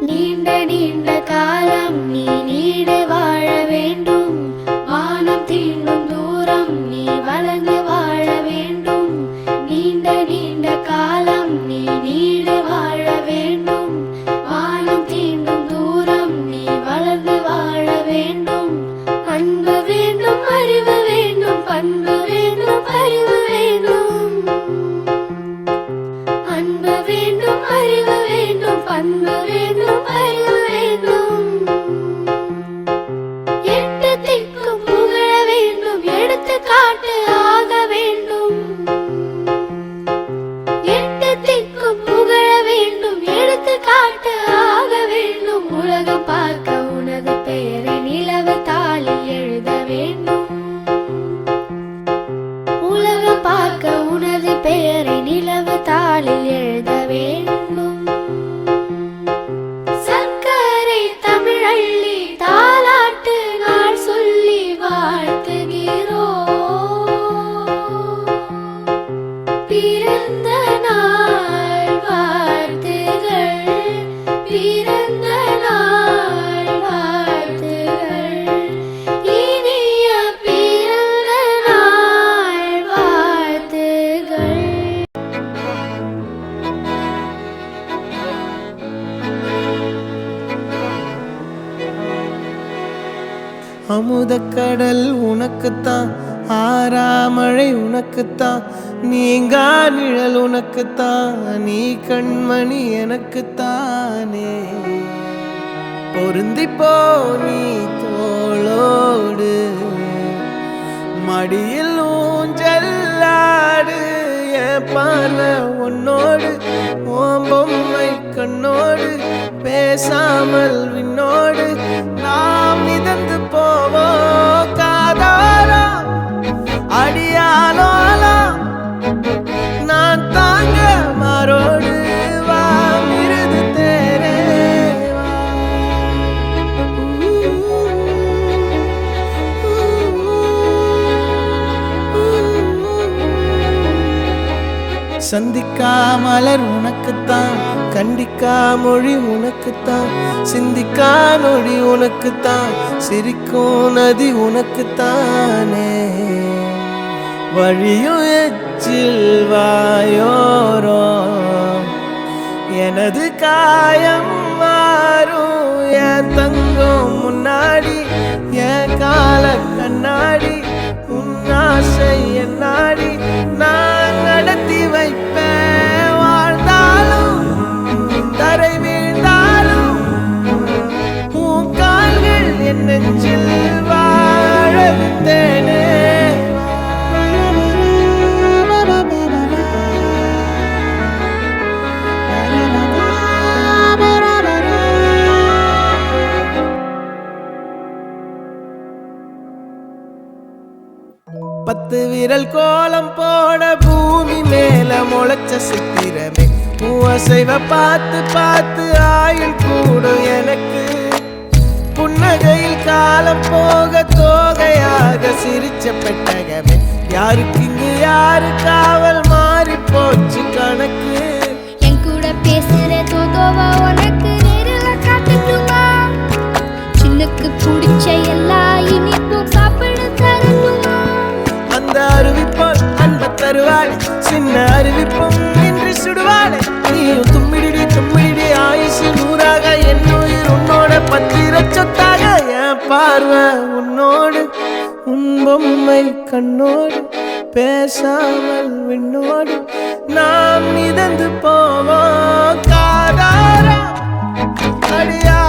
நீண்ட நீண்ட காலம் நீ நீடு வாழ வேண்டும். வானம் தீண்டும் தூரம் நீ வளர்ந்து வாழ வேண்டும். நீண்ட நீண்ட காலம் நீ நீடு வாழ வேண்டும். வானம் தீண்டும் தூரம் நீ வளர்ந்து வாழ வேண்டும். அன்பு வேண்டும், அறிவு வேண்டும், பண்பு வேண்டும், அறிவு வேண்டும். அன்பு வேண்டும், அறிவு வேண்டும், பண்பு வேண்டும், அறிவு வேண்டும். எட்டு திக்கும் புகழ வேண்டும், எடுத்துக்காட்டு ஆக வேண்டும். எட்டு திக்கும் புகழ வேண்டும், எடுத்துக்காட்டு ஆக வேண்டும். உலகம் பார்க்க உனது பெயரை நிலவு தாளில் எழுத வேண்டும். உலகம் பார்க்க உனது பெயரை நிலவு தாளில் எழுத வேண்டும். சர்க்கரை தமிழள்ளி தாலாட்டு நாள் சொல்லி வாழ்த்துகிறோம். பிறந்த நாள் வாழ்த்துகள், பிறந்த நாள் வாழ்த்துகள், இனிய பிறந்த நாள் வாழ்த்துகள். அமுதக்கடல் உனக்குத்தான், ஆறாமழை உனக்குத்தான், நீங்கா நிழல் உனக்குத்தான், நீ கண்மணி எனக்குத்தானே. பொருந்திப்போ நீ தோளோடு, மடியில் ஊஞ்சல்லாடு. என் பார்வை உன்னோடு, ஓம் பொம்மை கண்ணோடு, பேசாமல் விண்ணோடு நாம் மிதந்து போவோம். காதாரா அடியாலோலா நான் தாங்க மாறோடு, வா மிருது தேரே வா. சந்திக்கா மலர் உனக்குத்தான், கண்டிக்கா மொழி உனக்குத்தான், சிந்திக்கா நொடி உனக்குத்தான், சிரிக்கும் நதி உனக்குத்தானே. வழியும் எச்சில் வாயோரோ எனது காயம் மாறும். என் தங்கம் முன்னாடி, என் கால கண்ணாடி, உன் ஆசை என் நாடி நான் நடத்தி வைப்பேன். வாழ்ந்தாலும் தரை வீழ்ந்தாலும் உன் கால்கள் என் நெஞ்சில் வாழ விட்டேனே. பத்து விரல் கோலம் போட பூமி மேல முளைச்ச சித்திரமே, அசைவ பார்த்து பார்த்து ஆயுள் கூடும் எனக்கு. புன்னகையில் காலம் போக தோகையாக சிரிச்ச பெட்டகமே, யாருக்கு இங்கு யாரு காவல் மாறி போச்சு கணக்கு. என் கூட பேசுற தோதோவா உனக்கு நேரில் காட்டட்டுமா? சின்னுக்கு பிடிச்ச எல்லா இனிப்பும் சாப்பிட தரட்டுமா? அந்த அருவிப்போல் அன்ப தருவாள், சின்ன அருவிப்பும் நின்று சுடுவாளே. நீயும் தும்மிடி தும்மிடி ஆயுசு நூறாக, என் உயிர் உன்னோட பத்திர சொத்தாக. என் பார்வை உன்னோடு, உன் பொம்மை கண்ணோடு, பேசாமல் விண்ணோடு நாம் மிதந்து போவோம். காதாரா அடியா